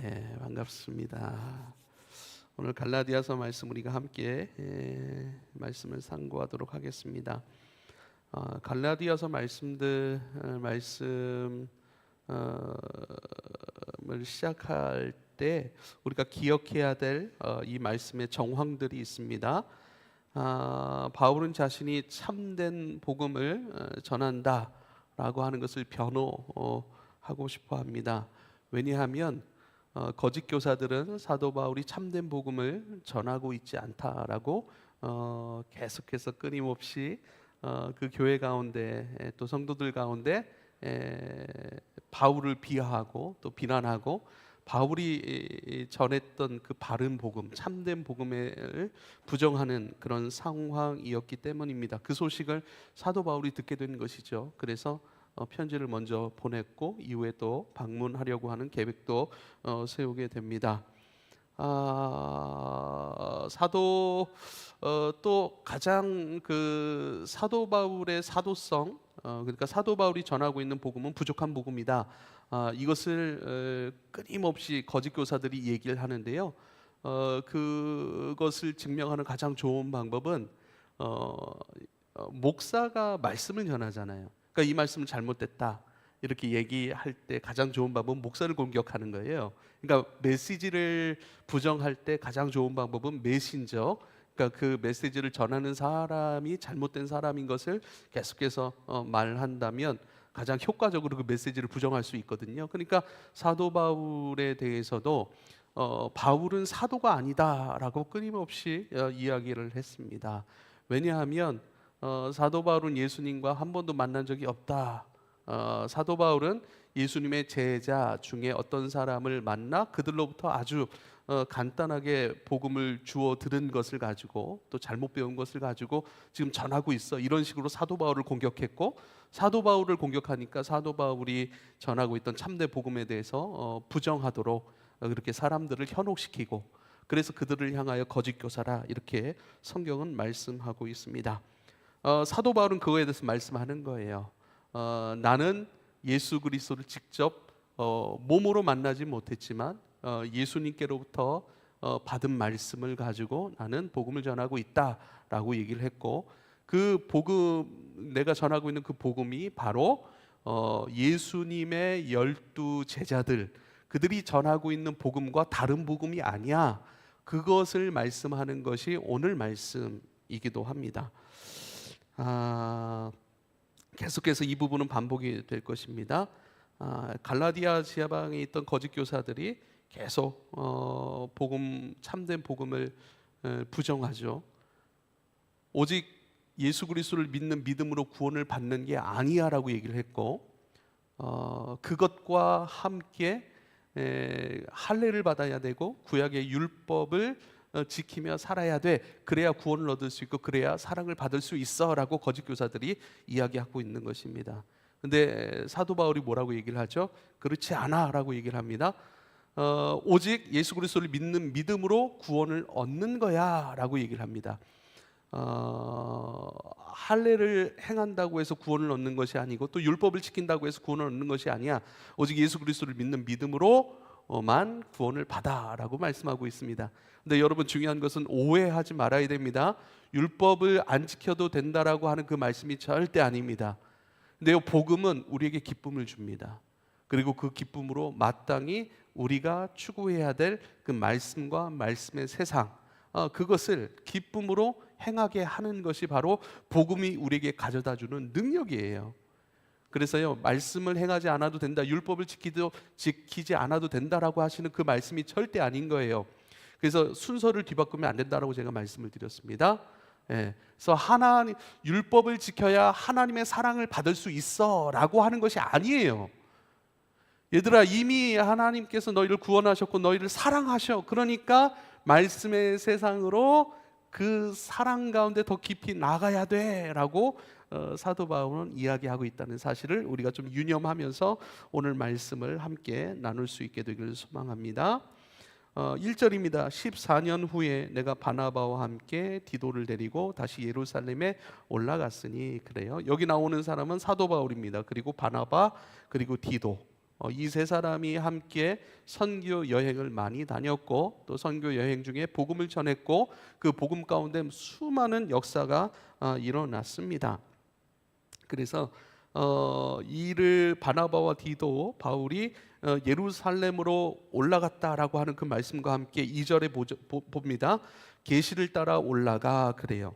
네, 반갑습니다. 오늘 갈라디아서 말씀 우리가 함께 말씀을 상고하도록 하겠습니다. 갈라디아서 말씀을 시작할 때 우리가 기억해야 될 이 말씀의 정황들이 있습니다. 바울은 자신이 참된 복음을 전한다라고 하는 것을 변호하고 싶어 합니다. 왜냐하면 거짓 교사들은 사도 바울이 참된 복음을 전하고 있지 않다라고 계속해서 끊임없이 그 교회 가운데 또 성도들 가운데 바울을 비하하고 또 비난하고 바울이 전했던 그 바른 복음, 참된 복음을 부정하는 그런 상황이었기 때문입니다. 그 소식을 사도 바울이 듣게 된 것이죠. 그래서 편지를 먼저 보냈고 이후에 또 방문하려고 하는 계획도 세우게 됩니다. 또 가장 그 사도 바울의 사도성, 그러니까 사도 바울이 전하고 있는 복음은 부족한 복음이다. 이것을 끊임없이 거짓 교사들이 얘기를 하는데요. 그것을 증명하는 가장 좋은 방법은 목사가 말씀을 전하잖아요. 그러니까 이 말씀은 잘못됐다 이렇게 얘기할 때 가장 좋은 방법은 목사를 공격하는 거예요. 그러니까 메시지를 부정할 때 가장 좋은 방법은 메신저, 그러니까 그 메시지를 전하는 사람이 잘못된 사람인 것을 계속해서 말한다면 가장 효과적으로 그 메시지를 부정할 수 있거든요. 그러니까 사도 바울에 대해서도 바울은 사도가 아니다라고 끊임없이 이야기를 했습니다. 왜냐하면 사도 바울은 예수님과 한 번도 만난 적이 없다. 사도 바울은 예수님의 제자 중에 어떤 사람을 만나 그들로부터 아주 간단하게 복음을 주워 들은 것을 가지고 또 잘못 배운 것을 가지고 지금 전하고 있어. 이런 식으로 사도 바울을 공격했고, 사도 바울을 공격하니까 사도 바울이 전하고 있던 참된 복음에 대해서 부정하도록 그렇게 사람들을 현혹시키고, 그래서 그들을 향하여 거짓 교사라 이렇게 성경은 말씀하고 있습니다. 사도 바울은 그거에 대해서 말씀하는 거예요. 나는 예수 그리스도를 직접 몸으로 만나지 못했지만 예수님께로부터 받은 말씀을 가지고 나는 복음을 전하고 있다라고 얘기를 했고, 그 복음, 내가 전하고 있는 그 복음이 바로 예수님의 12 제자들, 그들이 전하고 있는 복음과 다른 복음이 아니야. 그것을 말씀하는 것이 오늘 말씀이기도 합니다. 계속해서 이 부분은 반복이 될 것입니다. 갈라디아 지하방에 있던 거짓 교사들이 계속 참된 복음을 부정하죠. 오직 예수 그리스도를 믿는 믿음으로 구원을 받는 게 아니야라고 얘기를 했고, 그것과 함께 할례를 받아야 되고 구약의 율법을 지키며 살아야 돼. 그래야 구원을 얻을 수 있고 그래야 사랑을 받을 수 있어라고 거짓 교사들이 이야기하고 있는 것입니다. 근데 사도 바울이 뭐라고 얘기를 하죠? 그렇지 않아라고 얘기를 합니다. 오직 예수 그리스도를 믿는 믿음으로 구원을 얻는 거야라고 얘기를 합니다. 할례를 행한다고 해서 구원을 얻는 것이 아니고 또 율법을 지킨다고 해서 구원을 얻는 것이 아니야. 오직 예수 그리스도를 믿는 믿음으로만 구원을 받아라고 말씀하고 있습니다. 근데 여러분, 중요한 것은 오해하지 말아야 됩니다. 율법을 안 지켜도 된다라고 하는 그 말씀이 절대 아닙니다. 근데 이 복음은 우리에게 기쁨을 줍니다. 그리고 그 기쁨으로 마땅히 우리가 추구해야 될 그 말씀과 말씀의 세상, 그것을 기쁨으로 행하게 하는 것이 바로 복음이 우리에게 가져다주는 능력이에요. 그래서요, 말씀을 행하지 않아도 된다, 율법을 지키지 않아도 된다라고 하시는 그 말씀이 절대 아닌 거예요. 그래서 순서를 뒤바꾸면 안 된다라고 제가 말씀을 드렸습니다. 그래서 율법을 지켜야 하나님의 사랑을 받을 수 있어라고 하는 것이 아니에요. 얘들아, 이미 하나님께서 너희를 구원하셨고 너희를 사랑하셔. 그러니까 말씀의 세상으로 그 사랑 가운데 더 깊이 나가야 돼라고 사도 바울은 이야기하고 있다는 사실을 우리가 좀 유념하면서 오늘 말씀을 함께 나눌 수 있게 되기를 소망합니다. 1절입니다. 14년 후에 내가 바나바와 함께 디도를 데리고 다시 예루살렘에 올라갔으니. 그래요. 여기 나오는 사람은 사도 바울입니다. 그리고 바나바, 그리고 디도. 이 세 사람이 함께 선교 여행을 많이 다녔고 또 선교 여행 중에 복음을 전했고 그 복음 가운데 수많은 역사가 일어났습니다. 그래서 이를 바나바와 디도 바울이 예루살렘으로 올라갔다라고 하는 그 말씀과 함께 2절에 봅니다. 계시를 따라 올라가 그래요.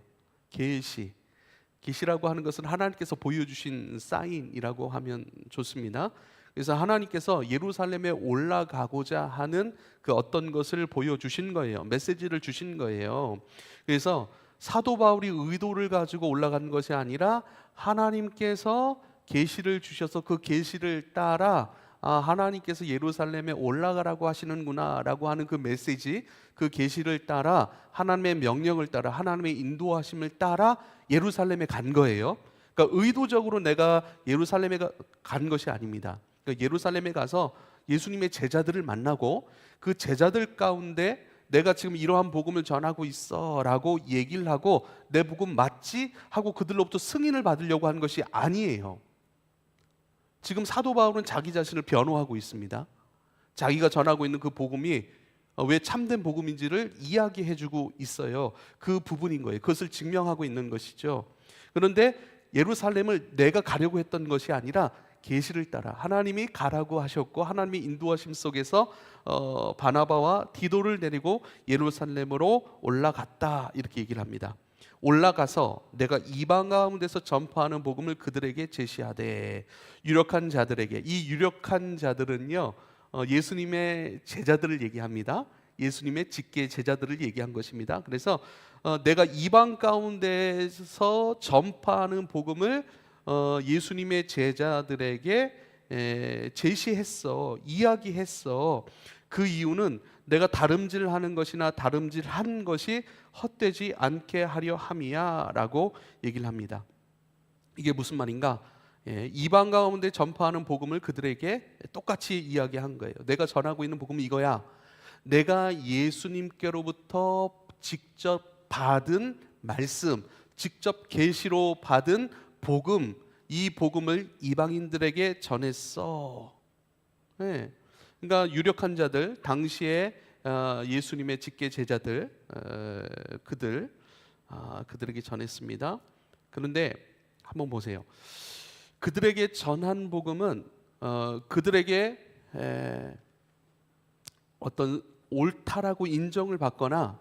계시라고 하는 것은 하나님께서 보여주신 사인이라고 하면 좋습니다. 그래서 하나님께서 예루살렘에 올라가고자 하는 그 어떤 것을 보여주신 거예요. 메시지를 주신 거예요. 그래서 사도 바울이 의도를 가지고 올라간 것이 아니라 하나님께서 계시를 주셔서 그 계시를 따라 하나님께서 예루살렘에 올라가라고 하시는구나라고 하는 그 메시지, 그 계시를 따라 하나님의 명령을 따라 하나님의 인도하심을 따라 예루살렘에 간 거예요. 그러니까 의도적으로 내가 예루살렘에 간 것이 아닙니다. 그러니까 예루살렘에 가서 예수님의 제자들을 만나고 그 제자들 가운데 내가 지금 이러한 복음을 전하고 있어 라고 얘기를 하고 내 복음 맞지? 하고 그들로부터 승인을 받으려고 하는 것이 아니에요. 지금 사도 바울은 자기 자신을 변호하고 있습니다. 자기가 전하고 있는 그 복음이 왜 참된 복음인지를 이야기해주고 있어요. 그 부분인 거예요. 그것을 증명하고 있는 것이죠. 그런데 예루살렘을 내가 가려고 했던 것이 아니라 계시를 따라 하나님이 가라고 하셨고 하나님의 인도하심 속에서 바나바와 디도를 데리고 예루살렘으로 올라갔다 이렇게 얘기를 합니다. 올라가서 내가 이방 가운데서 전파하는 복음을 그들에게 제시하되 유력한 자들에게, 이 유력한 자들은요 예수님의 제자들을 얘기합니다. 예수님의 직계 제자들을 얘기한 것입니다. 그래서 내가 이방 가운데서 전파하는 복음을 예수님의 제자들에게 제시했어, 이야기했어. 그 이유는 내가 다름질하는 것이나 다름질한 것이 헛되지 않게 하려 함이야 라고 얘기를 합니다. 이게 무슨 말인가? 이방 가운데 전파하는 복음을 그들에게 똑같이 이야기한 거예요. 내가 전하고 있는 복음은 이거야. 내가 예수님께로부터 직접 받은 말씀, 직접 계시로 받은 복음, 이 복음을 이방인들에게 전했어. 네. 그러니까 유력한 자들, 당시에 예수님의 직계 제자들, 그들에게 전했습니다. 그런데 한번 보세요. 그들에게 전한 복음은 그들에게 어떤 옳다라고 인정을 받거나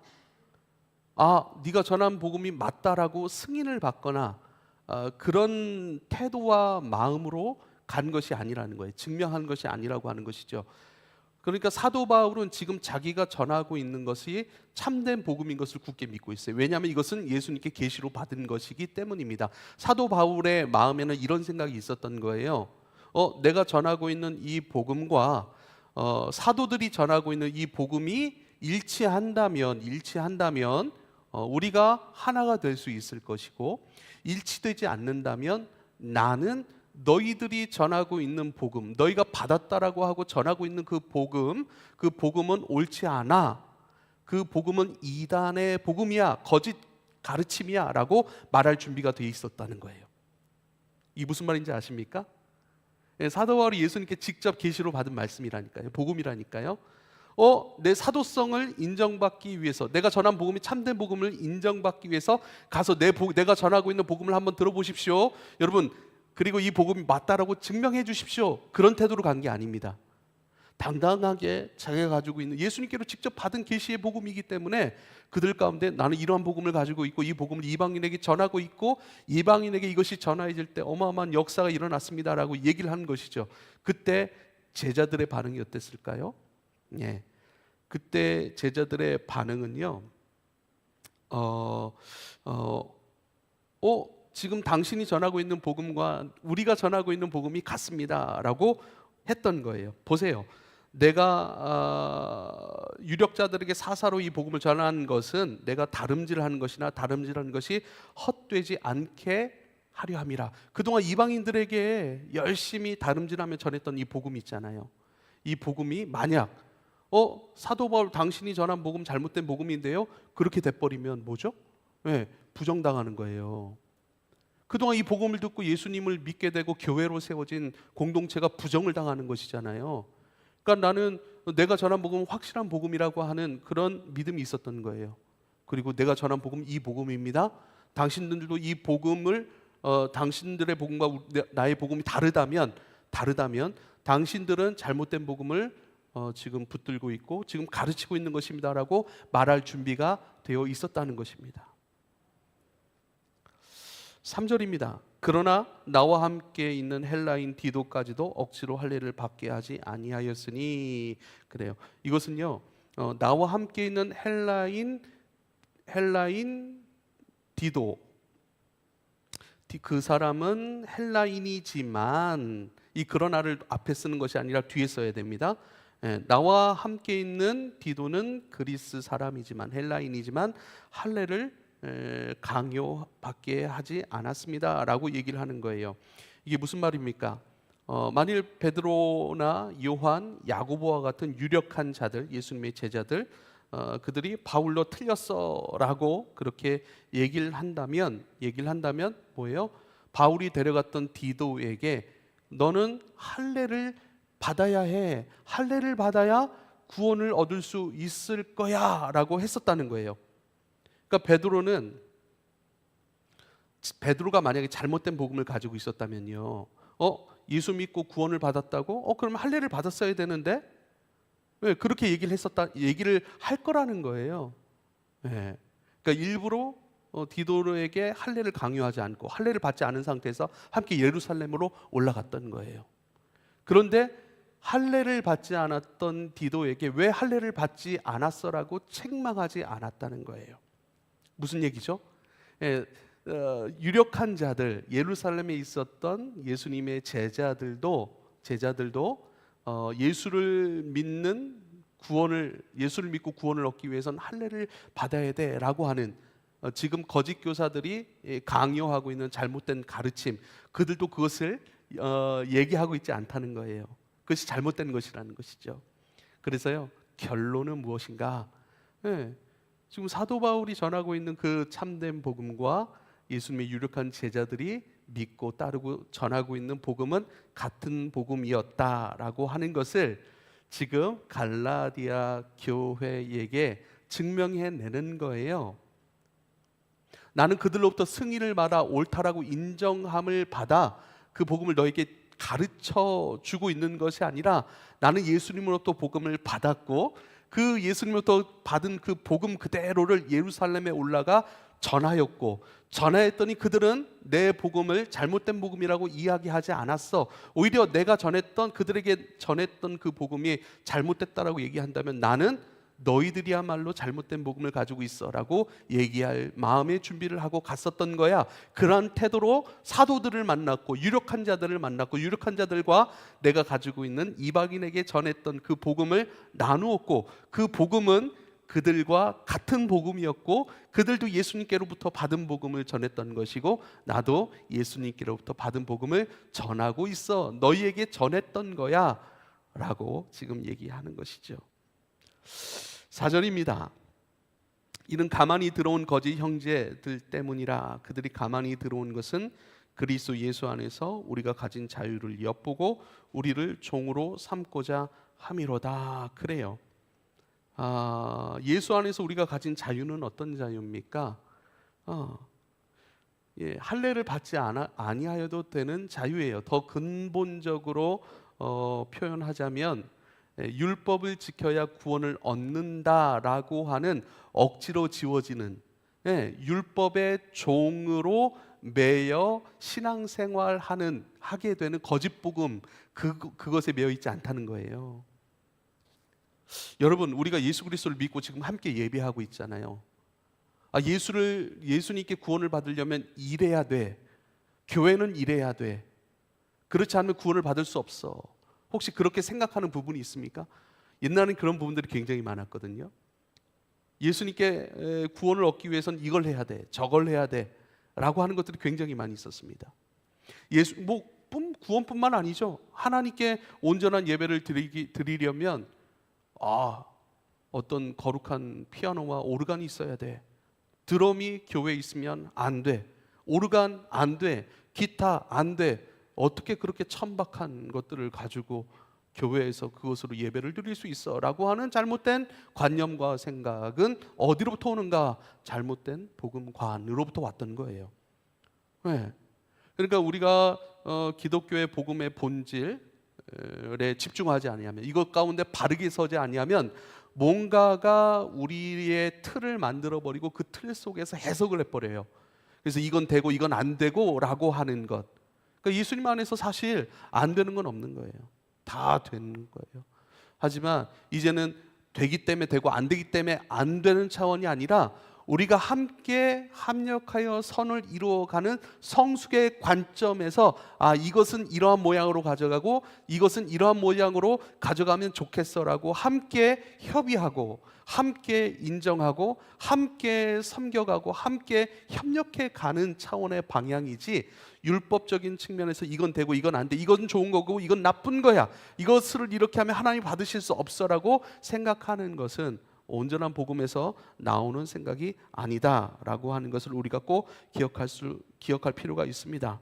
네가 전한 복음이 맞다라고 승인을 받거나 그런 태도와 마음으로 간 것이 아니라는 거예요. 증명한 것이 아니라고 하는 것이죠. 그러니까 사도 바울은 지금 자기가 전하고 있는 것이 참된 복음인 것을 굳게 믿고 있어요. 왜냐하면 이것은 예수님께 계시로 받은 것이기 때문입니다. 사도 바울의 마음에는 이런 생각이 있었던 거예요. 내가 전하고 있는 이 복음과 사도들이 전하고 있는 이 복음이 일치한다면 우리가 하나가 될 수 있을 것이고, 일치되지 않는다면 나는 너희들이 전하고 있는 복음, 너희가 받았다라고 하고 전하고 있는 그 복음은 옳지 않아. 그 복음은 이단의 복음이야, 거짓 가르침이야 라고 말할 준비가 되어 있었다는 거예요. 이 무슨 말인지 아십니까? 사도 바울이 예수님께 직접 계시로 받은 말씀이라니까요. 복음이라니까요. 내 사도성을 인정받기 위해서, 내가 전한 복음이 참된 복음을 인정받기 위해서 가서 내가 전하고 있는 복음을 한번 들어보십시오. 여러분, 그리고 이 복음이 맞다라고 증명해 주십시오. 그런 태도로 간 게 아닙니다. 당당하게 자기가 가지고 있는 예수님께로 직접 받은 계시의 복음이기 때문에 그들 가운데 나는 이러한 복음을 가지고 있고 이 복음을 이방인에게 전하고 있고 이방인에게 이것이 전해질 때 어마어마한 역사가 일어났습니다라고 얘기를 한 것이죠. 그때 제자들의 반응이 어땠을까요? 그때 제자들의 반응은요, 지금 당신이 전하고 있는 복음과 우리가 전하고 있는 복음이 같습니다라고 했던 거예요. 보세요. 내가 유력자들에게 사사로 이 복음을 전한 것은 내가 다름질하는 것이나 다름질하는 것이 헛되지 않게 하려 함이라. 그동안 이방인들에게 열심히 다름질하며 전했던 이 복음이 있잖아요. 이 복음이 만약 사도 바울 당신이 전한 복음 잘못된 복음인데요, 그렇게 돼버리면 뭐죠? 부정당하는 거예요. 그동안 이 복음을 듣고 예수님을 믿게 되고 교회로 세워진 공동체가 부정을 당하는 것이잖아요. 그러니까 나는 내가 전한 복음은 확실한 복음이라고 하는 그런 믿음이 있었던 거예요. 그리고 내가 전한 복음 이 복음입니다. 당신들도 이 복음을 당신들의 복음과 나의 복음이 다르다면 당신들은 잘못된 복음을 지금 붙들고 있고 지금 가르치고 있는 것입니다라고 말할 준비가 되어 있었다는 것입니다. 3절입니다. 그러나 나와 함께 있는 헬라인 디도까지도 억지로 할례를 받게 하지 아니하였으니. 그래요. 이것은요, 나와 함께 있는 헬라인 디도, 그 사람은 헬라인이지만, 이 그러나를 앞에 쓰는 것이 아니라 뒤에 써야 됩니다. 나와 함께 있는 디도는 그리스 사람이지만, 헬라인이지만 할례를 강요받게 하지 않았습니다라고 얘기를 하는 거예요. 이게 무슨 말입니까? 만일 베드로나 요한, 야고보와 같은 유력한 자들, 예수님의 제자들, 그들이 바울로 틀렸어라고 그렇게 얘기를 한다면 뭐예요? 바울이 데려갔던 디도에게 너는 할례를 받아야 해. 할례를 받아야 구원을 얻을 수 있을 거야라고 했었다는 거예요. 그러니까 베드로가 만약에 잘못된 복음을 가지고 있었다면요, 예수 믿고 구원을 받았다고? 그러면 할례를 받았어야 되는데 왜 그렇게 얘기를 할 거라는 거예요. 네. 그러니까 일부러 디도로에게 할례를 강요하지 않고 할례를 받지 않은 상태에서 함께 예루살렘으로 올라갔던 거예요. 그런데 할례를 받지 않았던 디도에게 왜 할례를 받지 않았어라고 책망하지 않았다는 거예요. 무슨 얘기죠? 유력한 자들, 예루살렘에 있었던 예수님의 제자들도 예수를 믿고 구원을 얻기 위해서는 할례를 받아야 돼라고 하는 지금 거짓 교사들이 강요하고 있는 잘못된 가르침, 그들도 그것을 얘기하고 있지 않다는 거예요. 그것이 잘못된 것이라는 것이죠. 그래서요, 결론은 무엇인가? 지금 사도 바울이 전하고 있는 그 참된 복음과 예수님의 유력한 제자들이 믿고 따르고 전하고 있는 복음은 같은 복음이었다라고 하는 것을 지금 갈라디아 교회에게 증명해내는 거예요. 나는 그들로부터 승인을 받아 옳다라고 인정함을 받아 그 복음을 너에게 가르쳐 주고 있는 것이 아니라 나는 예수님으로부터 복음을 받았고 그 예수님으로부터 받은 그 복음 그대로를 예루살렘에 올라가 전하였더니 그들은 내 복음을 잘못된 복음이라고 이야기하지 않았어. 오히려 내가 그들에게 전했던 그 복음이 잘못됐다라고 얘기한다면 나는 너희들이야말로 잘못된 복음을 가지고 있어라고 얘기할 마음의 준비를 하고 갔었던 거야. 그러한 태도로 사도들을 만났고 유력한 자들을 만났고 유력한 자들과 내가 가지고 있는 이방인에게 전했던 그 복음을 나누었고 그 복음은 그들과 같은 복음이었고 그들도 예수님께로부터 받은 복음을 전했던 것이고 나도 예수님께로부터 받은 복음을 전하고 있어. 너희에게 전했던 거야 라고 지금 얘기하는 것이죠. 4절입니다. 이는 가만히 들어온 거짓 형제들 때문이라. 그들이 가만히 들어온 것은 그리스도 예수 안에서 우리가 가진 자유를 엿보고 우리를 종으로 삼고자 함이로다. 그래요. 예수 안에서 우리가 가진 자유는 어떤 자유입니까? 할례를 받지 아니하여도 되는 자유예요. 더 근본적으로 표현하자면 율법을 지켜야 구원을 얻는다라고 하는 억지로 지워지는 율법의 종으로 매여 신앙생활하게 되는 거짓 복음, 그것에 매여 있지 않다는 거예요. 여러분, 우리가 예수 그리스도를 믿고 지금 함께 예배하고 있잖아요. 예수님께 구원을 받으려면 일해야 돼. 교회는 일해야 돼. 그렇지 않으면 구원을 받을 수 없어. 혹시 그렇게 생각하는 부분이 있습니까? 옛날에는 그런 부분들이 굉장히 많았거든요. 예수님께 구원을 얻기 위해서는 이걸 해야 돼, 저걸 해야 돼 라고 하는 것들이 굉장히 많이 있었습니다. 구원뿐만 아니죠. 하나님께 온전한 예배를 드리려면 어떤 거룩한 피아노와 오르간이 있어야 돼. 드럼이 교회에 있으면 안 돼. 오르간 안 돼, 기타 안 돼. 어떻게 그렇게 천박한 것들을 가지고 교회에서 그것으로 예배를 드릴 수 있어? 라고 하는 잘못된 관념과 생각은 어디로부터 오는가? 잘못된 복음관으로부터 왔던 거예요. 네. 그러니까 우리가 기독교의 복음의 본질에 집중하지 아니하면, 이것 가운데 바르게 서지 아니하면 뭔가가 우리의 틀을 만들어 버리고 그 틀 속에서 해석을 해버려요. 그래서 이건 되고 이건 안 되고 라고 하는 것. 그러니까 예수님 안에서 사실 안 되는 건 없는 거예요. 다 되는 거예요. 하지만 이제는 되기 때문에 되고 안 되기 때문에 안 되는 차원이 아니라 우리가 함께 합력하여 선을 이루어가는 성숙의 관점에서 이것은 이러한 모양으로 가져가고 이것은 이러한 모양으로 가져가면 좋겠어라고 함께 협의하고 함께 인정하고 함께 섬겨가고 함께 협력해 가는 차원의 방향이지, 율법적인 측면에서 이건 되고 이건 안 돼, 이건 좋은 거고 이건 나쁜 거야, 이것을 이렇게 하면 하나님 받으실 수 없어라고 생각하는 것은 온전한 복음에서 나오는 생각이 아니다라고 하는 것을 우리가 꼭 기억할 필요가 있습니다.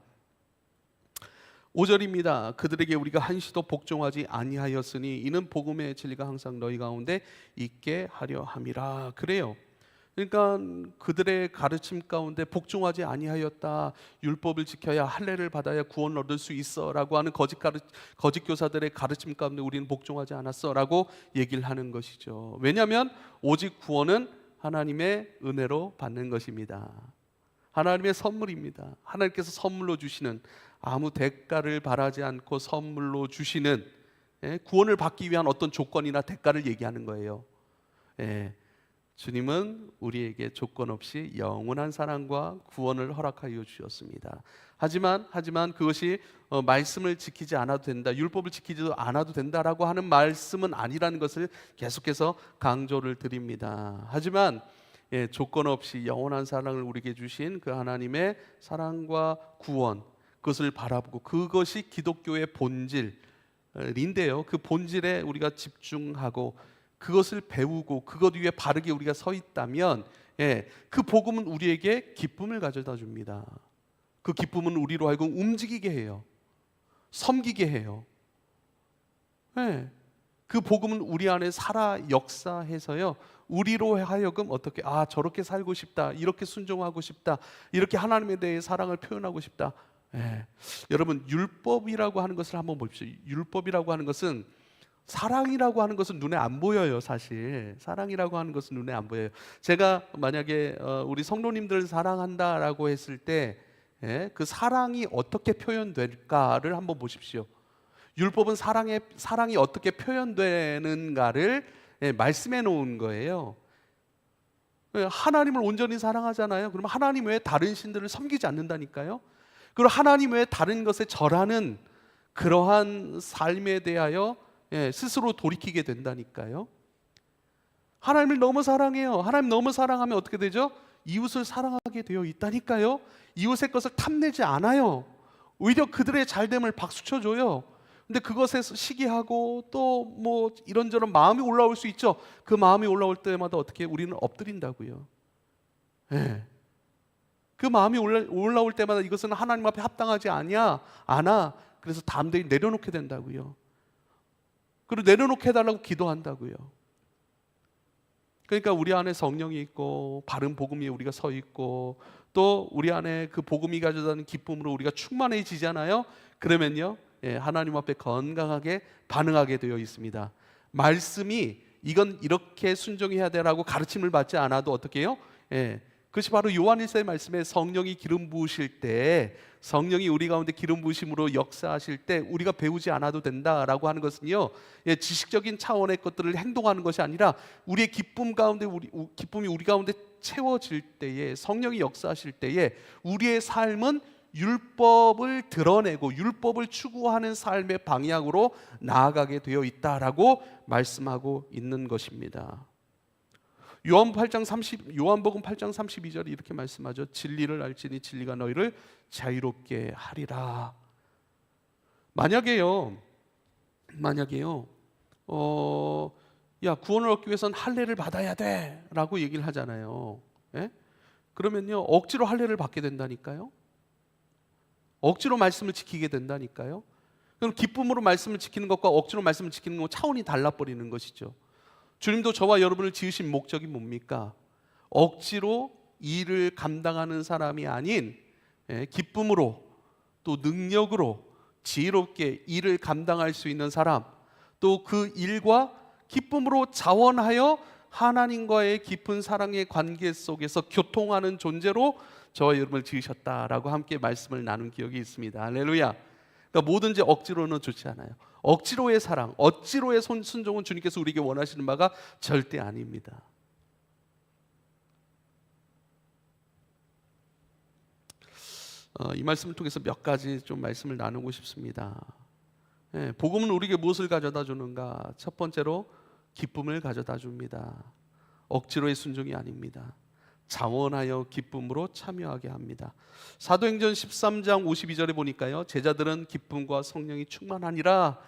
5절입니다. 그들에게 우리가 한시도 복종하지 아니하였으니 이는 복음의 진리가 항상 너희 가운데 있게 하려 함이라. 그래요. 그러니까 그들의 가르침 가운데 복종하지 아니하였다, 율법을 지켜야 할례를 받아야 구원을 얻을 수 있어 라고 하는 거짓 교사들의 가르침 가운데 우리는 복종하지 않았어 라고 얘기를 하는 것이죠. 왜냐하면 오직 구원은 하나님의 은혜로 받는 것입니다. 하나님의 선물입니다. 하나님께서 선물로 주시는, 아무 대가를 바라지 않고 선물로 주시는, 구원을 받기 위한 어떤 조건이나 대가를 얘기하는 거예요. 주님은 우리에게 조건 없이 영원한 사랑과 구원을 허락하여 주셨습니다. 하지만 그것이 말씀을 지키지 않아도 된다, 율법을 지키지도 않아도 된다라고 하는 말씀은 아니라는 것을 계속해서 강조를 드립니다. 하지만 조건 없이 영원한 사랑을 우리에게 주신 그 하나님의 사랑과 구원, 그것을 바라보고 그것이 기독교의 본질인데요, 그 본질에 우리가 집중하고 그것을 배우고 그것 위에 바르게 우리가 서 있다면, 그 복음은 우리에게 기쁨을 가져다 줍니다. 그 기쁨은 우리로 하여금 움직이게 해요. 섬기게 해요. 그 복음은 우리 안에 살아 역사해서요, 우리로 하여금 어떻게 저렇게 살고 싶다, 이렇게 순종하고 싶다, 이렇게 하나님에 대해 사랑을 표현하고 싶다. 여러분, 율법이라고 하는 것을 한번 보십시오. 율법이라고 하는 것은, 사랑이라고 하는 것은 눈에 안 보여요. 사실 사랑이라고 하는 것은 눈에 안 보여요. 제가 만약에 우리 성도님들 사랑한다라고 했을 때 그 사랑이 어떻게 표현될까를 한번 보십시오. 율법은 사랑이 어떻게 표현되는가를 말씀해 놓은 거예요. 하나님을 온전히 사랑하잖아요. 그럼 하나님 외에 다른 신들을 섬기지 않는다니까요. 그리고 하나님 외에 다른 것에 절하는 그러한 삶에 대하여 스스로 돌이키게 된다니까요. 하나님을 너무 사랑해요. 하나님 너무 사랑하면 어떻게 되죠? 이웃을 사랑하게 되어 있다니까요. 이웃의 것을 탐내지 않아요. 오히려 그들의 잘됨을 박수쳐줘요. 근데 그것에서 시기하고 또 뭐 이런저런 마음이 올라올 수 있죠. 그 마음이 올라올 때마다 어떻게 우리는 엎드린다고요. 그 마음이 올라올 때마다 이것은 하나님 앞에 합당하지 않아. 그래서 담대히 내려놓게 된다고요. 그리고 내려놓게 해달라고 기도한다고요. 그러니까 우리 안에 성령이 있고 바른 복음 위에 우리가 서 있고 또 우리 안에 그 복음이 가져다는 기쁨으로 우리가 충만해지잖아요. 그러면요, 하나님 앞에 건강하게 반응하게 되어 있습니다. 말씀이 이건 이렇게 순종해야 되라고 가르침을 받지 않아도 어떻게 해요? 그것이 바로 요한일서의 말씀에 성령이 기름 부으실 때, 성령이 우리 가운데 기름 부으심으로 역사하실 때 우리가 배우지 않아도 된다라고 하는 것은요, 지식적인 차원의 것들을 행동하는 것이 아니라 우리의 기쁨 가운데 기쁨이 우리 가운데 채워질 때에, 성령이 역사하실 때에 우리의 삶은 율법을 드러내고 율법을 추구하는 삶의 방향으로 나아가게 되어 있다라고 말씀하고 있는 것입니다. 요한복음 8장 32절에 이렇게 말씀하죠. 진리를 알지니 진리가 너희를 자유롭게 하리라. 만약에요, 구원을 얻기 위해서는 할례를 받아야 돼 라고 얘기를 하잖아요. 그러면요, 억지로 할례를 받게 된다니까요. 억지로 말씀을 지키게 된다니까요. 그럼 기쁨으로 말씀을 지키는 것과 억지로 말씀을 지키는 것 차원이 달라버리는 것이죠. 주님도 저와 여러분을 지으신 목적이 뭡니까? 억지로 일을 감당하는 사람이 아닌 기쁨으로 또 능력으로 지혜롭게 일을 감당할 수 있는 사람, 또 그 일과 기쁨으로 자원하여 하나님과의 깊은 사랑의 관계 속에서 교통하는 존재로 저와 여러분을 지으셨다라고 함께 말씀을 나눈 기억이 있습니다. 할렐루야. 그러니까 뭐든지 억지로는 좋지 않아요. 억지로의 사랑, 억지로의 순종은 주님께서 우리에게 원하시는 바가 절대 아닙니다. 이 말씀을 통해서 몇 가지 좀 말씀을 나누고 싶습니다. 복음은 우리에게 무엇을 가져다 주는가? 첫 번째로 기쁨을 가져다 줍니다. 억지로의 순종이 아닙니다. 자원하여 기쁨으로 참여하게 합니다. 사도행전 13장 52절에 보니까요, 제자들은 기쁨과 성령이 충만하니라.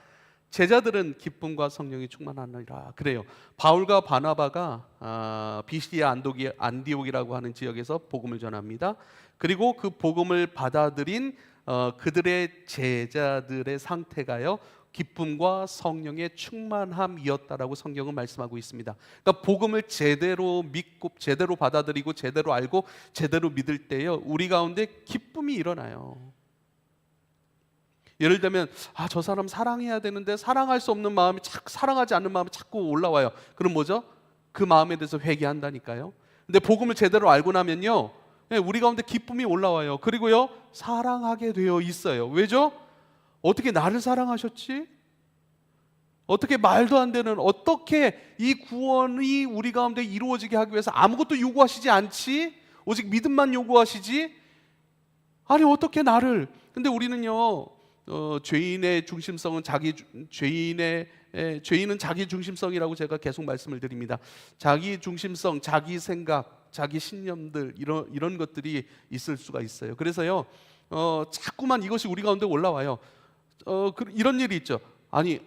제자들은 기쁨과 성령이 충만하니라 그래요. 바울과 바나바가 비시디아 안디옥이라고 하는 지역에서 복음을 전합니다. 그리고 그 복음을 받아들인 그들의 제자들의 상태가요, 기쁨과 성령의 충만함이었다라고 성경은 말씀하고 있습니다. 그러니까 복음을 제대로 믿고 제대로 받아들이고 제대로 알고 제대로 믿을 때요, 우리 가운데 기쁨이 일어나요. 예를 들면 저 사람 사랑해야 되는데 사랑할 수 없는 마음이 사랑하지 않는 마음이 자꾸 올라와요. 그럼 뭐죠? 그 마음에 대해서 회개한다니까요. 근데 복음을 제대로 알고 나면요, 우리 가운데 기쁨이 올라와요. 그리고요, 사랑하게 되어 있어요. 왜죠? 어떻게 나를 사랑하셨지? 어떻게 말도 안 되는, 어떻게 이 구원이 우리 가운데 이루어지게 하기 위해서 아무것도 요구하시지 않지? 오직 믿음만 요구하시지? 아니 어떻게 나를. 근데 우리는요, 죄인의 중심성은 죄인은 자기 중심성이라고 제가 계속 말씀을 드립니다. 자기 중심성, 자기 생각, 자기 신념들, 이런 것들이 있을 수가 있어요. 그래서요, 자꾸만 이것이 우리 가운데 올라와요. 이런 일이 있죠. 아니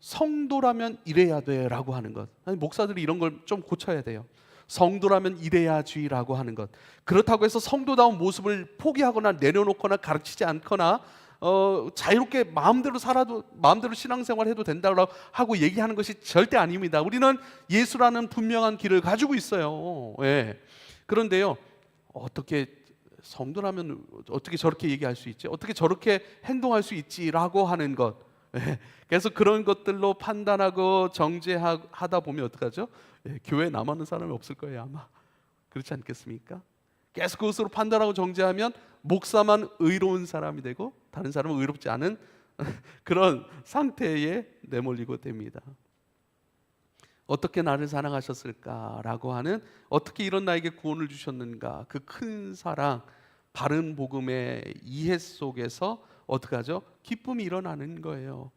성도라면 이래야 돼라고 하는 것. 아니 목사들이 이런 걸 좀 고쳐야 돼요. 성도라면 이래야지라고 하는 것. 그렇다고 해서 성도다운 모습을 포기하거나 내려놓거나 가르치지 않거나 자유롭게 마음대로 살아도, 마음대로 신앙생활해도 된다고 하고 얘기하는 것이 절대 아닙니다. 우리는 예수라는 분명한 길을 가지고 있어요. 그런데요, 어떻게 성도라면 어떻게 저렇게 얘기할 수 있지? 어떻게 저렇게 행동할 수 있지라고 하는 것. 그래서 그런 것들로 판단하고 정죄하다 보면 어떡하죠? 교회에 남아있는 사람이 없을 거예요, 아마. 그렇지 않겠습니까? 계속 그것으로 판단하고 정죄하면 목사만 의로운 사람이 되고 다른 사람은 의롭지 않은 그런 상태에 내몰리고 됩니다. 어떻게 나를 사랑하셨을까라고 하는, 어떻게 이런 나에게 구원을 주셨는가, 그 큰 사랑, 바른 복음의 이해 속에서 어떻게 하죠? 기쁨이 일어나는 거예요.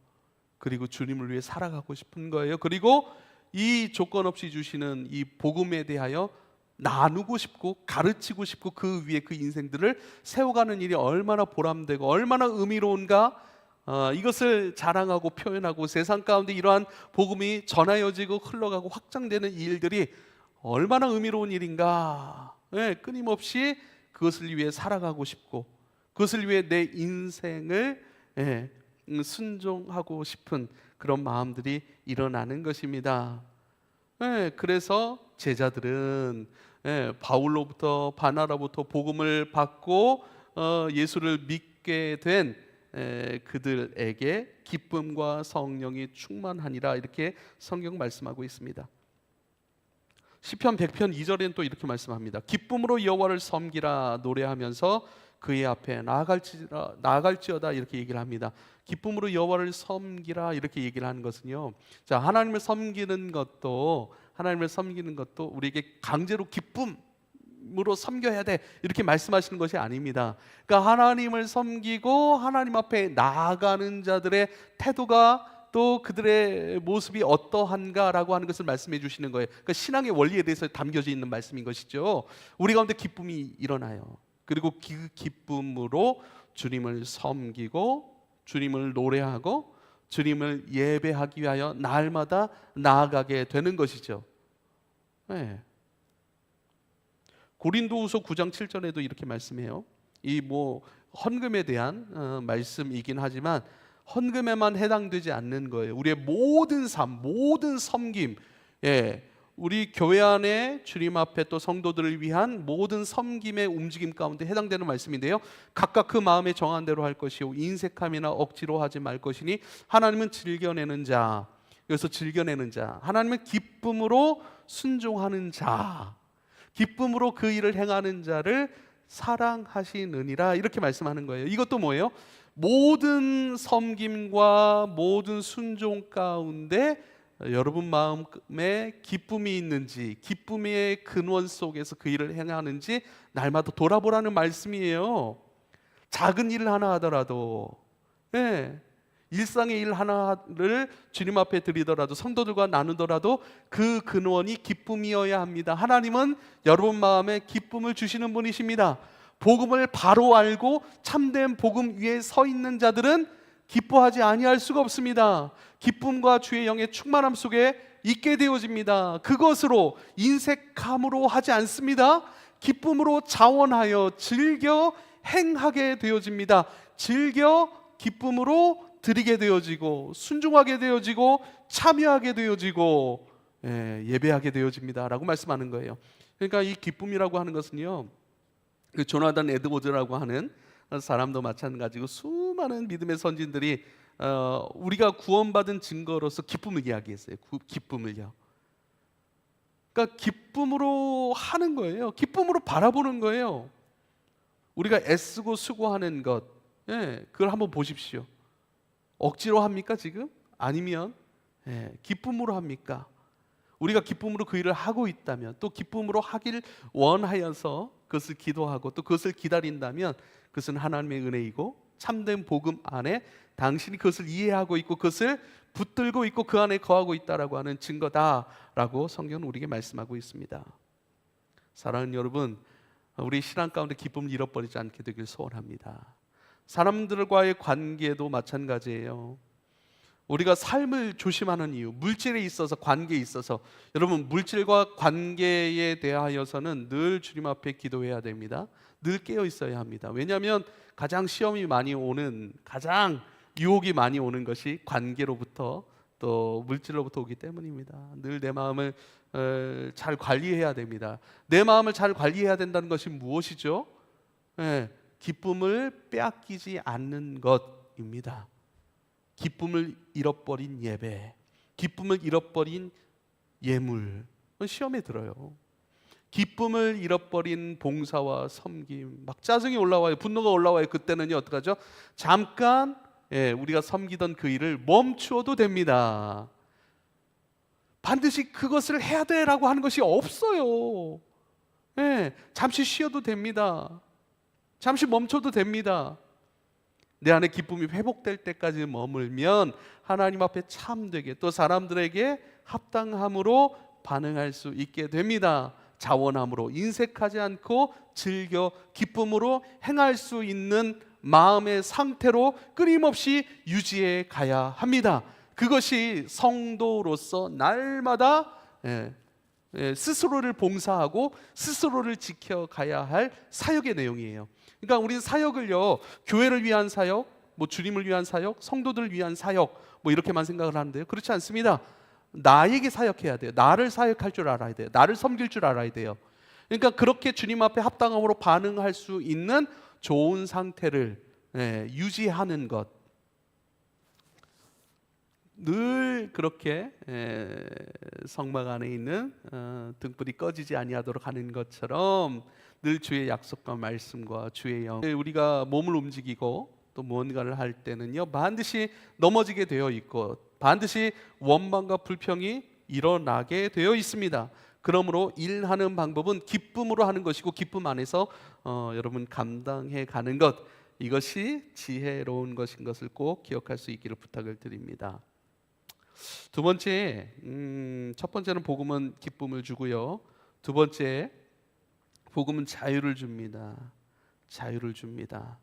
그리고 주님을 위해 살아가고 싶은 거예요. 그리고 이 조건 없이 주시는 이 복음에 대하여 나누고 싶고 가르치고 싶고 그 위에 그 인생들을 세워가는 일이 얼마나 보람되고 얼마나 의미로운가, 이것을 자랑하고 표현하고 세상 가운데 이러한 복음이 전하여지고 흘러가고 확장되는 이 일들이 얼마나 의미로운 일인가. 끊임없이 그것을 위해 살아가고 싶고 그것을 위해 내 인생을 순종하고 싶은 그런 마음들이 일어나는 것입니다. 그래서 제자들은 바울로부터 바나바로부터 복음을 받고 예수를 믿게 된 그들에게 기쁨과 성령이 충만하니라, 이렇게 성경 말씀하고 있습니다. 시편 100편 2절에는 또 이렇게 말씀합니다. 기쁨으로 여호와를 섬기라 노래하면서 그의 앞에 나아갈지어다, 이렇게 얘기를 합니다. 기쁨으로 여호와를 섬기라 이렇게 얘기를 하는 것은요, 자, 하나님을 섬기는 것도 우리에게 강제로 기쁨으로 섬겨야 돼 이렇게 말씀하시는 것이 아닙니다. 그러니까 하나님을 섬기고 하나님 앞에 나아가는 자들의 태도가 또 그들의 모습이 어떠한가라고 하는 것을 말씀해 주시는 거예요. 그러니까 신앙의 원리에 대해서 담겨져 있는 말씀인 것이죠. 우리 가운데 기쁨이 일어나요. 그리고 그 기쁨으로 주님을 섬기고 주님을 노래하고 주님을 예배하기 위하여 날마다 나아가게 되는 것이죠. 고린도후서 9장 7절에도 이렇게 말씀해요. 헌금에 대한 말씀이긴 하지만 헌금에만 해당되지 않는 거예요. 우리의 모든 삶, 모든 섬김, 예, 우리 교회 안에 주님 앞에 또 성도들을 위한 모든 섬김의 움직임 가운데 해당되는 말씀인데요. 각각 그 마음에 정한 대로 할 것이요 인색함이나 억지로 하지 말 것이니 하나님은 즐겨내는 자, 여기서 즐겨내는 자, 하나님은 기쁨으로 순종하는 자, 기쁨으로 그 일을 행하는 자를 사랑하시느니라, 이렇게 말씀하는 거예요. 이것도 뭐예요? 모든 섬김과 모든 순종 가운데 여러분 마음에 기쁨이 있는지, 기쁨의 근원 속에서 그 일을 행하는지 날마다 돌아보라는 말씀이에요. 작은 일 하나 하더라도, 예, 일상의 일 하나를 주님 앞에 드리더라도, 성도들과 나누더라도 그 근원이 기쁨이어야 합니다. 하나님은 여러분 마음에 기쁨을 주시는 분이십니다. 복음을 바로 알고 참된 복음 위에 서 있는 자들은 기뻐하지 아니할 수가 없습니다. 기쁨과 주의 영의 충만함 속에 있게 되어집니다. 그것으로 인색함으로 하지 않습니다. 기쁨으로 자원하여 즐겨 행하게 되어집니다. 즐겨 기쁨으로 드리게 되어지고 순종하게 되어지고 참여하게 되어지고, 예배하게 되어집니다 라고 말씀하는 거예요. 그러니까 이 기쁨이라고 하는 것은요, 그 조나단 에드워즈라고 하는 사람도 마찬가지고 수많은 믿음의 선진들이 우리가 구원받은 증거로서 기쁨을 이야기했어요. 기쁨을요. 그러니까 기쁨으로 하는 거예요. 기쁨으로 바라보는 거예요. 우리가 애쓰고 수고하는 것, 그걸 한번 보십시오. 억지로 합니까 지금? 아니면 기쁨으로 합니까? 우리가 기쁨으로 그 일을 하고 있다면, 또 기쁨으로 하길 원하여서 그것을 기도하고 또 그것을 기다린다면 그것은 하나님의 은혜이고 참된 복음 안에 당신이 그것을 이해하고 있고 그것을 붙들고 있고 그 안에 거하고 있다라고 하는 증거다라고 성경은 우리에게 말씀하고 있습니다. 사랑하는 여러분, 우리 신앙 가운데 기쁨을 잃어버리지 않게 되길 소원합니다. 사람들과의 관계도 마찬가지예요. 우리가 삶을 조심하는 이유, 물질에 있어서, 관계에 있어서, 여러분 물질과 관계에 대하여서는 늘 주님 앞에 기도해야 됩니다. 늘 깨어 있어야 합니다. 왜냐하면 가장 시험이 많이 오는, 가장 유혹이 많이 오는 것이 관계로부터 또 물질로부터 오기 때문입니다. 늘 내 마음을 잘 관리해야 됩니다. 내 마음을 잘 관리해야 된다는 것이 무엇이죠? 기쁨을 빼앗기지 않는 것입니다. 기쁨을 잃어버린 예배, 기쁨을 잃어버린 예물, 시험에 들어요. 기쁨을 잃어버린 봉사와 섬김, 막 짜증이 올라와요. 분노가 올라와요. 그때는요 어떡하죠? 잠깐 우리가 섬기던 그 일을 멈추어도 됩니다. 반드시 그것을 해야 돼라고 하는 것이 없어요. 잠시 쉬어도 됩니다. 잠시 멈춰도 됩니다. 내 안에 기쁨이 회복될 때까지 머물면 하나님 앞에 참되게, 또 사람들에게 합당함으로 반응할 수 있게 됩니다. 자원함으로, 인색하지 않고 즐겨 기쁨으로 행할 수 있는 마음의 상태로 끊임없이 유지해 가야 합니다. 그것이 성도로서 날마다 스스로를 봉사하고 스스로를 지켜가야 할 사역의 내용이에요. 그러니까 우리는 사역을요, 교회를 위한 사역, 뭐 주님을 위한 사역, 성도들을 위한 사역, 뭐 이렇게만 생각을 하는데요, 그렇지 않습니다. 나에게 사역해야 돼요. 나를 사역할 줄 알아야 돼요. 나를 섬길 줄 알아야 돼요. 그러니까 그렇게 주님 앞에 합당함으로 반응할 수 있는 좋은 상태를 유지하는 것, 늘 그렇게 성막 안에 있는 등불이 꺼지지 아니하도록 하는 것처럼 늘 주의 약속과 말씀과 주의 영, 우리가 몸을 움직이고 또 무언가를 할 때는요 반드시 넘어지게 되어 있고 반드시 원망과 불평이 일어나게 되어 있습니다. 그러므로 일하는 방법은 기쁨으로 하는 것이고 기쁨 안에서 여러분 감당해 가는 것, 이것이 지혜로운 것인 것을 꼭 기억할 수 있기를 부탁을 드립니다. 두 번째, 첫 번째는 복음은 기쁨을 주고요, 두 번째, 복음은 자유를 줍니다. 자유를 줍니다.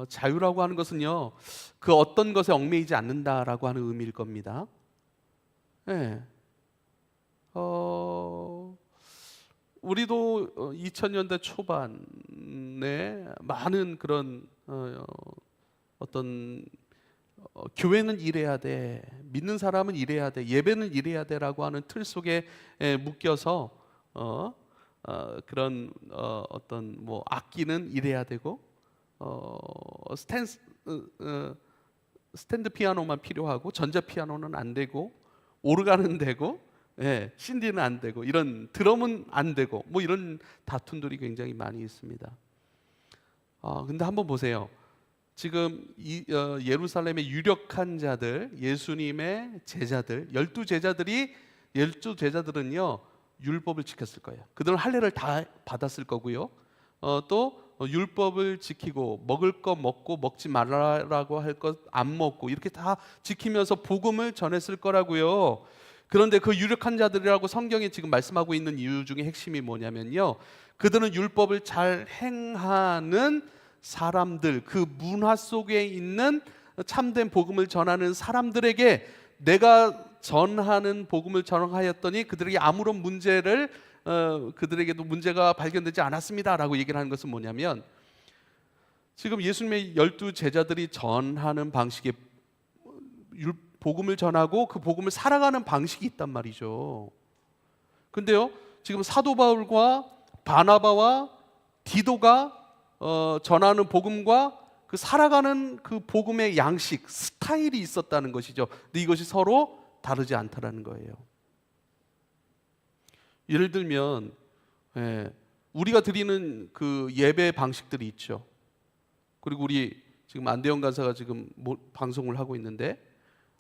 자유라고 하는 것은요, 그 어떤 것에 얽매이지 않는다라고 하는 의미일 겁니다. 우리도 2000년대 초반 여러분의 많은 그런 어떤 교회는 이래야 돼, 믿는 사람은 이래야 돼, 예배는 이래야 돼라고 하는 틀 속에 묶여서 그런 어떤 뭐 악기는 이래야 되고 스탠드 피아노만 필요하고 전자 피아노는 안 되고 오르간은 되고 신디는 안 되고 이런 드럼은 안 되고 뭐 이런 다툼들이 굉장히 많이 있습니다. 근데 한번 보세요. 지금 예루살렘의 유력한 자들, 예수님의 제자들, 12제자들은요 율법을 지켰을 거예요. 그들은 할례를 다 받았을 거고요. 또 율법을 지키고 먹을 것 먹고 먹지 말라라고 할 것 안 먹고 이렇게 다 지키면서 복음을 전했을 거라고요. 그런데 그 유력한 자들이라고 성경이 지금 말씀하고 있는 이유 중에 핵심이 뭐냐면요, 그들은 율법을 잘 행하는 사람들, 그 문화 속에 있는 참된 복음을 전하는 사람들에게 내가 전하는 복음을 전하였더니 그들에게 아무런 그들에게도 문제가 발견되지 않았습니다라고 얘기를 하는 것은 뭐냐면, 지금 예수님의 12제자들이 전하는 방식에 복음을 전하고 그 복음을 살아가는 방식이 있단 말이죠. 근데요, 지금 사도 바울과 바나바와 디도가 전하는 복음과 그 살아가는 그 복음의 양식, 스타일이 있었다는 것이죠. 근데 이것이 서로 다르지 않다라는 거예요. 예를 들면 우리가 드리는 그 예배 방식들이 있죠. 그리고 우리 지금 안대영 간사가 지금 방송을 하고 있는데,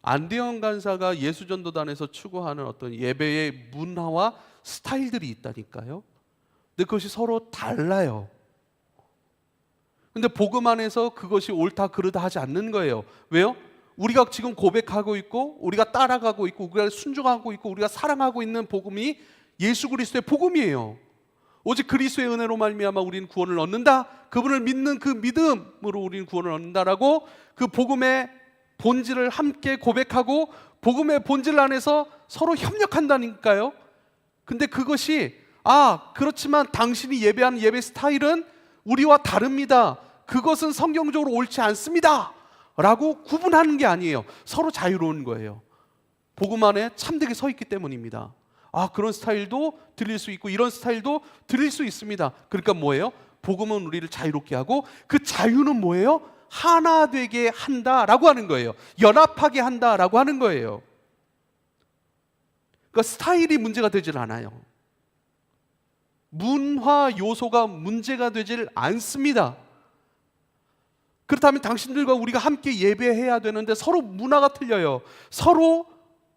안대영 간사가 예수전도단에서 추구하는 어떤 예배의 문화와 스타일들이 있다니까요. 근데 그것이 서로 달라요. 근데 복음 안에서 그것이 옳다 그르다 하지 않는 거예요. 왜요? 우리가 지금 고백하고 있고 우리가 따라가고 있고 우리가 순종하고 있고 우리가 사랑하고 있는 복음이 예수 그리스도의 복음이에요. 오직 그리스도의 은혜로 말미암아 우리는 구원을 얻는다, 그분을 믿는 그 믿음으로 우리는 구원을 얻는다라고 그 복음의 본질을 함께 고백하고 복음의 본질 안에서 서로 협력한다니까요. 근데 그것이 그렇지만 당신이 예배하는 예배 스타일은 우리와 다릅니다, 그것은 성경적으로 옳지 않습니다 라고 구분하는 게 아니에요. 서로 자유로운 거예요. 복음 안에 참되게 서 있기 때문입니다. 그런 스타일도 들릴 수 있고 이런 스타일도 들릴 수 있습니다. 그러니까 뭐예요? 복음은 우리를 자유롭게 하고 그 자유는 뭐예요? 하나 되게 한다라고 하는 거예요. 연합하게 한다라고 하는 거예요. 그러니까 스타일이 문제가 되질 않아요. 문화 요소가 문제가 되질 않습니다. 그렇다면 당신들과 우리가 함께 예배해야 되는데 서로 문화가 틀려요. 서로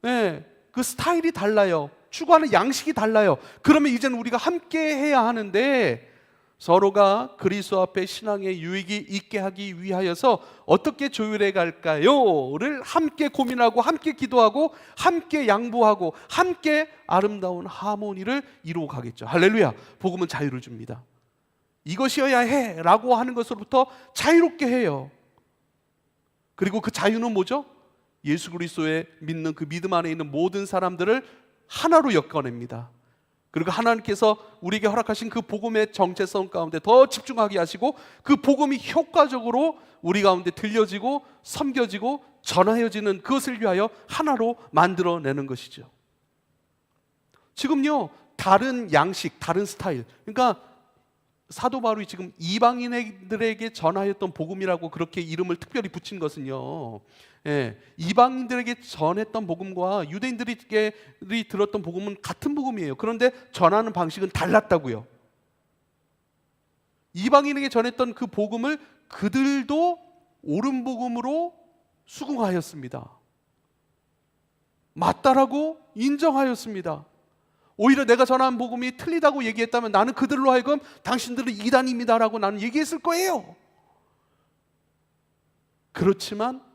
그 스타일이 달라요. 추구하는 양식이 달라요. 그러면 이제는 우리가 함께 해야 하는데, 서로가 그리스도 앞에 신앙의 유익이 있게 하기 위하여서 어떻게 조율해 갈까요?를 함께 고민하고 함께 기도하고 함께 양보하고 함께 아름다운 하모니를 이루어 가겠죠. 할렐루야. 복음은 자유를 줍니다. 이것이어야 해 라고 하는 것으로부터 자유롭게 해요. 그리고 그 자유는 뭐죠? 예수 그리스도의 믿는 그 믿음 안에 있는 모든 사람들을 하나로 엮어냅니다. 그리고 하나님께서 우리에게 허락하신 그 복음의 정체성 가운데 더 집중하게 하시고 그 복음이 효과적으로 우리 가운데 들려지고 섬겨지고 전하여지는 그것을 위하여 하나로 만들어내는 것이죠. 지금요, 다른 양식, 다른 스타일, 그러니까 사도 바울이 지금 이방인들에게 전하였던 복음이라고 그렇게 이름을 특별히 붙인 것은요, 이방인들에게 전했던 복음과 유대인들이 들었던 복음은 같은 복음이에요. 그런데 전하는 방식은 달랐다고요. 이방인에게 전했던 그 복음을 그들도 옳은 복음으로 수긍하였습니다. 맞다라고 인정하였습니다. 오히려 내가 전한 복음이 틀리다고 얘기했다면 나는 그들로 하여금 당신들은 이단입니다라고 나는 얘기했을 거예요. 그렇지만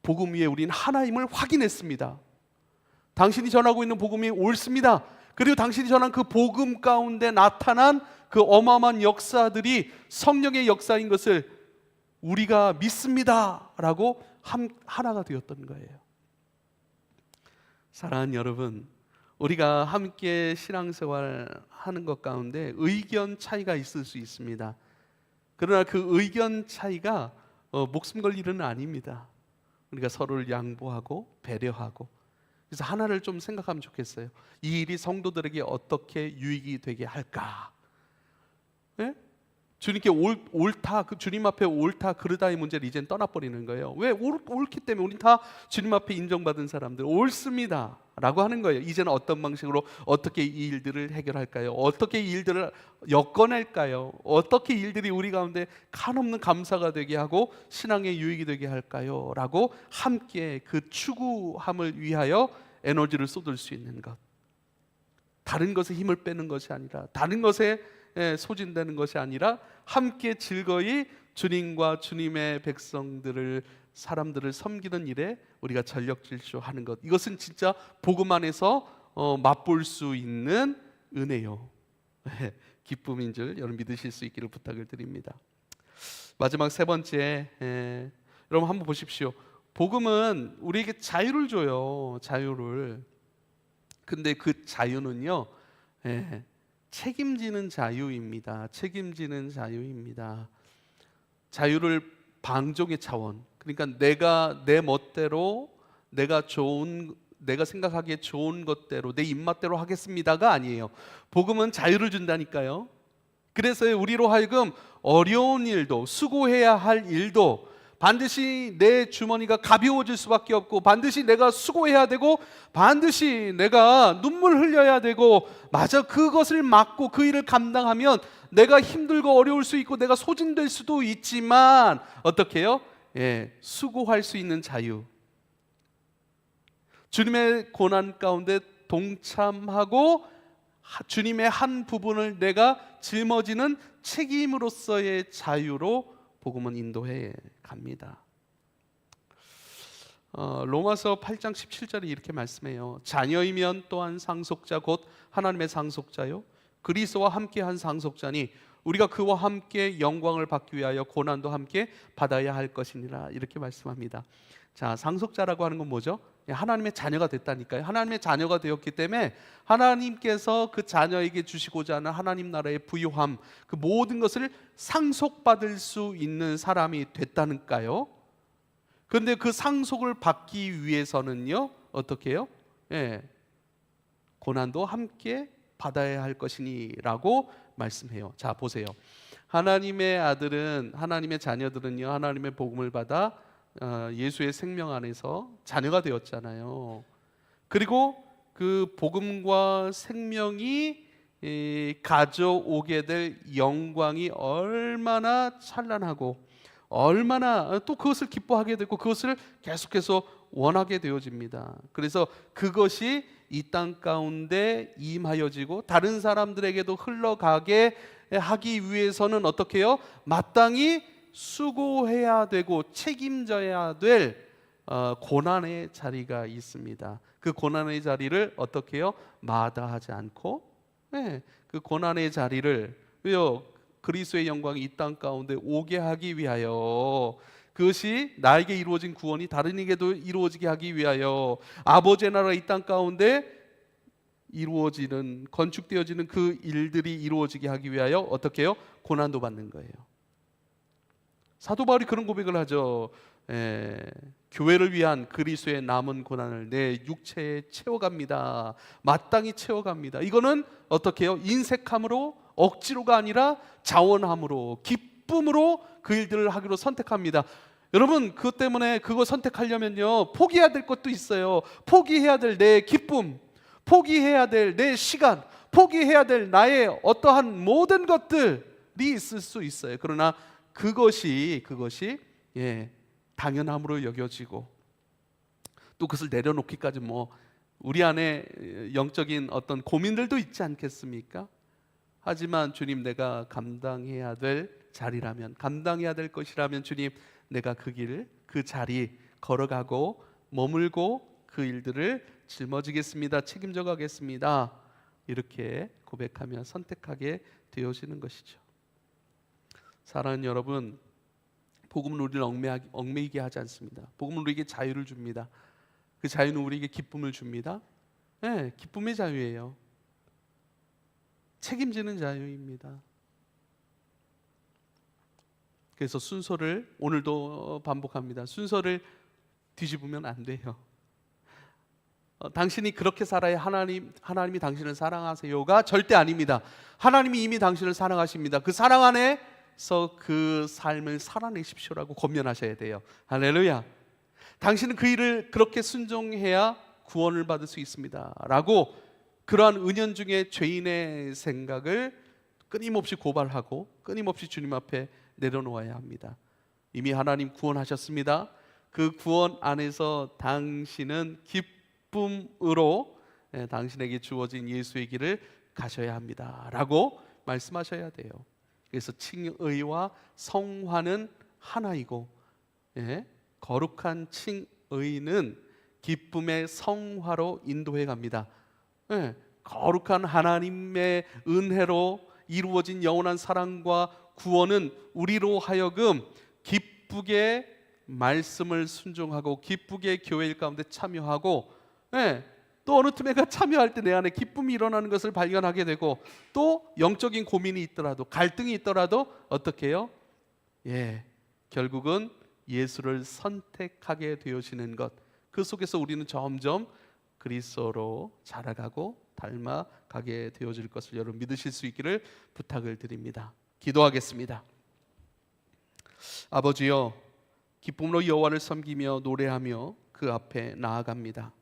복음 위에 우리는 하나임을 확인했습니다. 당신이 전하고 있는 복음이 옳습니다. 그리고 당신이 전한 그 복음 가운데 나타난 그 어마어마한 역사들이 성령의 역사인 것을 우리가 믿습니다 라고 하나가 되었던 거예요. 사랑하는 여러분, 우리가 함께 신앙생활 하는 것 가운데 의견 차이가 있을 수 있습니다. 그러나 그 의견 차이가 목숨 걸 일은 아닙니다. 우리가 서로를 양보하고 배려하고, 그래서 하나를 좀 생각하면 좋겠어요. 이 일이 성도들에게 어떻게 유익이 되게 할까? 예? 주님께 옳다, 그 주님 앞에 옳다 그르다의 문제를 이제는 떠나버리는 거예요. 왜? 옳기 때문에 우린 다 주님 앞에 인정받은 사람들, 옳습니다 라고 하는 거예요. 이제는 어떤 방식으로 어떻게 이 일들을 해결할까요? 어떻게 이 일들을 엮어낼까요? 어떻게 일들이 우리 가운데 한없는 감사가 되게 하고 신앙의 유익이 되게 할까요? 라고 함께 그 추구함을 위하여 에너지를 쏟을 수 있는 것, 다른 것에 힘을 빼는 것이 아니라, 다른 것에 소진되는 것이 아니라 함께 즐거이 주님과 주님의 백성들을, 사람들을 섬기는 일에 우리가 전력 질주하는 것, 이것은 진짜 복음 안에서 맛볼 수 있는 은혜요, 기쁨인 줄 여러분 믿으실 수 있기를 부탁을 드립니다. 마지막 세 번째, 여러분 한번 보십시오. 복음은 우리에게 자유를 줘요. 자유를. 근데 그 자유는요, 책임지는 자유입니다. 책임지는 자유입니다. 자유를 방종의 차원, 그러니까 내가 내 멋대로, 내가 생각하기에 좋은 것대로, 내 입맛대로 하겠습니다가 아니에요. 복음은 자유를 준다니까요. 그래서 우리로 하여금 어려운 일도, 수고해야 할 일도 반드시 내 주머니가 가벼워질 수밖에 없고, 반드시 내가 수고해야 되고, 반드시 내가 눈물 흘려야 되고, 맞아, 그것을 맡고 그 일을 감당하면 내가 힘들고 어려울 수 있고 내가 소진될 수도 있지만, 어떻게 해요? 수고할 수 있는 자유, 주님의 고난 가운데 동참하고 주님의 한 부분을 내가 짊어지는 책임으로서의 자유로 복음은 인도해 갑니다. 로마서 8장 17절에 이렇게 말씀해요. 자녀이면 또한 상속자 곧 하나님의 상속자요 그리스도와 함께한 상속자니 우리가 그와 함께 영광을 받기 위하여 고난도 함께 받아야 할 것이니라, 이렇게 말씀합니다. 자, 상속자라고 하는 건 뭐죠? 하나님의 자녀가 됐다니까요. 하나님의 자녀가 되었기 때문에 하나님께서 그 자녀에게 주시고자 하는 하나님 나라의 부요함, 그 모든 것을 상속받을 수 있는 사람이 됐다니까요. 그런데 그 상속을 받기 위해서는요, 어떻게 해요? 고난도 함께 받아야 할 것이니 라고 말씀해요. 자, 보세요. 하나님의 아들은, 하나님의 자녀들은요, 하나님의 복음을 받아 예수의 생명 안에서 자녀가 되었잖아요. 그리고 그 복음과 생명이 가져오게 될 영광이 얼마나 찬란하고 얼마나 또 그것을 기뻐하게 되고 그것을 계속해서 원하게 되어집니다. 그래서 그것이 이 땅 가운데 임하여지고 다른 사람들에게도 흘러가게 하기 위해서는 어떻게 해요? 마땅히 수고해야 되고 책임져야 될 고난의 자리가 있습니다. 그 고난의 자리를 어떻게 해요? 마다하지 않고, 그 고난의 자리를, 왜요? 그리스도의 영광이 이 땅 가운데 오게 하기 위하여, 그것이 나에게 이루어진 구원이 다른에게도 이루어지게 하기 위하여, 아버지의 나라가 이 땅 가운데 이루어지는, 건축되어지는 그 일들이 이루어지게 하기 위하여 어떻게 해요? 고난도 받는 거예요. 사도 바울이 그런 고백을 하죠. 교회를 위한 그리스도의 남은 고난을 내 육체에 채워갑니다. 마땅히 채워갑니다. 이거는 어떻게 해요? 인색함으로, 억지로가 아니라 자원함으로, 기쁨으로 그 일들을 하기로 선택합니다. 여러분, 그것 때문에 그거 선택하려면요, 포기해야 될 것도 있어요. 포기해야 될 내 기쁨, 포기해야 될 내 시간, 포기해야 될 나의 어떠한 모든 것들이 있을 수 있어요. 그러나 그것이 당연함으로 여겨지고, 또 그것을 내려놓기까지 우리 안에 영적인 어떤 고민들도 있지 않겠습니까? 하지만 주님, 내가 감당해야 될 자리라면, 감당해야 될 것이라면 주님, 내가 그 길, 그 자리 걸어가고 머물고 그 일들을 짊어지겠습니다. 책임져 가겠습니다. 이렇게 고백하며 선택하게 되어지는 것이죠. 사랑하는 여러분, 복음은 우리를 얽매이게 하지 않습니다. 복음은 우리에게 자유를 줍니다. 그 자유는 우리에게 기쁨을 줍니다. 기쁨의 자유예요. 책임지는 자유입니다. 그래서 순서를 오늘도 반복합니다. 순서를 뒤집으면 안 돼요. 당신이 그렇게 살아야 하나님이 당신을 사랑하세요가 절대 아닙니다. 하나님이 이미 당신을 사랑하십니다. 그 사랑 안에서 그 삶을 살아내십시오라고 권면하셔야 돼요. 할렐루야. 당신은 그 일을 그렇게 순종해야 구원을 받을 수 있습니다 라고 그러한 은연중에 죄인의 생각을 끊임없이 고발하고 끊임없이 주님 앞에 내려놓아야 합니다. 이미 하나님 구원하셨습니다. 그 구원 안에서 당신은 기쁨으로 당신에게 주어진 예수의 길을 가셔야 합니다 라고 말씀하셔야 돼요. 그래서 칭의와 성화는 하나이고, 거룩한 칭의는 기쁨의 성화로 인도해 갑니다. 거룩한 하나님의 은혜로 이루어진 영원한 사랑과 구원은 우리로 하여금 기쁘게 말씀을 순종하고 기쁘게 교회 일 가운데 참여하고, 또 어느 틈에가 참여할 때 내 안에 기쁨이 일어나는 것을 발견하게 되고, 또 영적인 고민이 있더라도 갈등이 있더라도 어떻게 해요? 결국은 예수를 선택하게 되어지는 것, 그 속에서 우리는 점점 그리스도로 자라가고 닮아가게 되어질 것을 여러분 믿으실 수 있기를 부탁을 드립니다. 기도하겠습니다. 아버지여, 기쁨으로 여호와를 섬기며 노래하며 그 앞에 나아갑니다.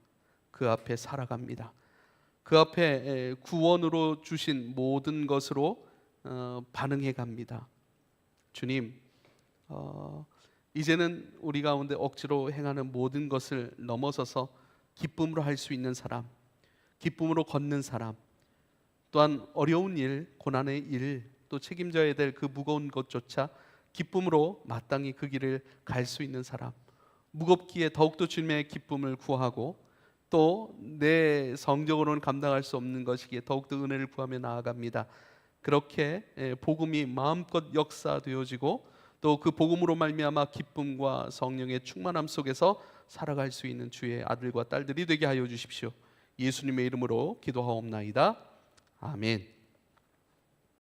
그 앞에 살아갑니다. 그 앞에 구원으로 주신 모든 것으로 반응해 갑니다. 주님, 이제는 우리 가운데 억지로 행하는 모든 것을 넘어서서 기쁨으로 할 수 있는 사람, 기쁨으로 걷는 사람, 또한 어려운 일, 고난의 일, 또 책임져야 될 그 무거운 것조차 기쁨으로 마땅히 그 길을 갈 수 있는 사람, 무겁기에 더욱더 주님의 기쁨을 구하고 또 내 성적으로는 감당할 수 없는 것이기에 더욱더 은혜를 구하며 나아갑니다. 그렇게 복음이 마음껏 역사되어지고 또 그 복음으로 말미암아 기쁨과 성령의 충만함 속에서 살아갈 수 있는 주의 아들과 딸들이 되게 하여 주십시오. 예수님의 이름으로 기도하옵나이다. 아멘.